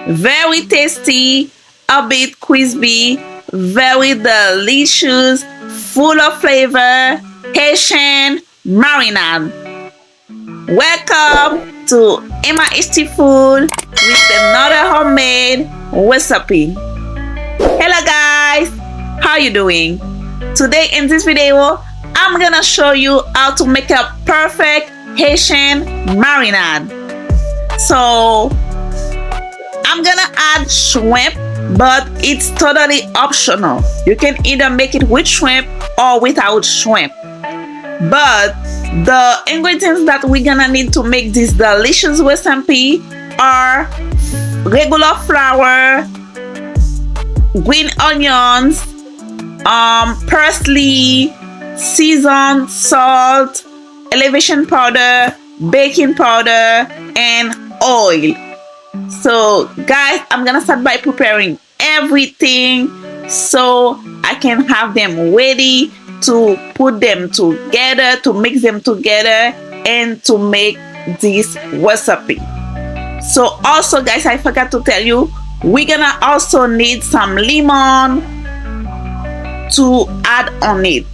Very tasty, a bit crispy, very delicious, full of flavor, Haitian marinade. Welcome to Emma Hasty Food with another homemade recipe. Hello guys, how you doing? Today in this video, I'm gonna show you how to make a perfect Haitian marinade. So I'm gonna add shrimp, but it's totally optional. You can either make it with shrimp or without shrimp. But the ingredients that we're gonna need to make this delicious recipe are regular flour, green onions, parsley, seasoned salt, elevation powder, baking powder, and oil. So guys, I'm gonna start by preparing everything so I can have them ready to put them together, to mix them together, and to make this recipe. So also guys, I forgot to tell you, we're gonna also need some lemon to add on it.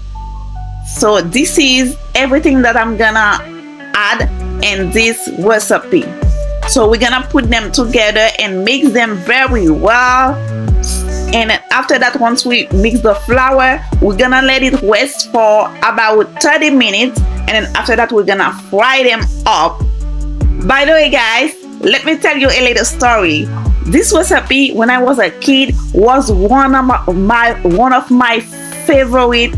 So this is everything that I'm gonna add in this recipe. So we're gonna put them together and mix them very well. And after that, once we mix the flour, we're gonna let it rest for about 30 minutes. And then after that, we're gonna fry them up. By the way guys, let me tell you a little story. This recipe, when I was a kid, was one of my favorite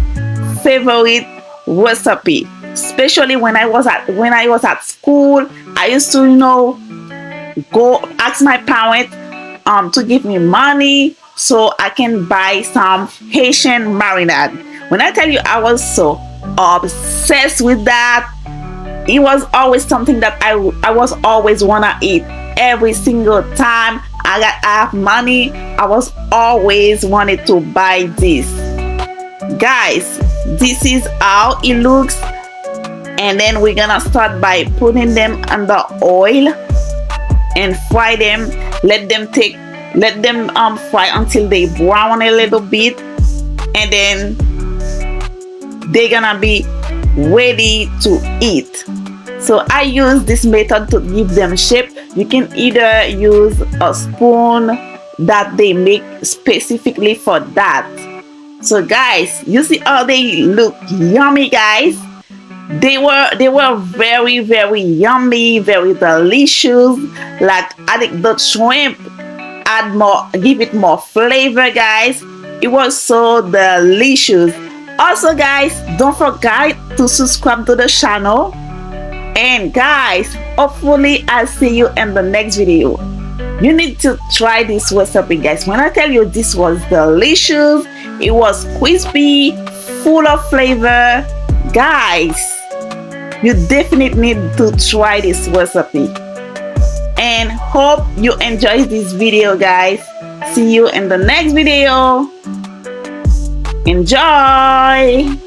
recipe. Especially when I was at school, I used to go ask my parents to give me money so I can buy some Haitian marinade. When I tell you I was so obsessed with that, it was always something that I was always wanna eat. Every single time I have money, I was always wanted to buy this. Guys, this is how it looks. And then we're gonna start by putting them under oil and fry them. Let them fry until they brown a little bit, and then they're gonna be ready to eat. So I use this method to give them shape. You can either use a spoon that they make specifically for that. So guys, you see how they look yummy, guys? They were very yummy, very delicious. Like adding the shrimp, give it more flavor, guys. It was so delicious. Also guys, don't forget to subscribe to the channel. And guys, hopefully I'll see you in the next video. You need to try this recipe, guys. When I tell you this was delicious, it was crispy, full of flavor, guys, you definitely need to try this recipe. And hope you enjoyed this video, guys. See you in the next video. Enjoy.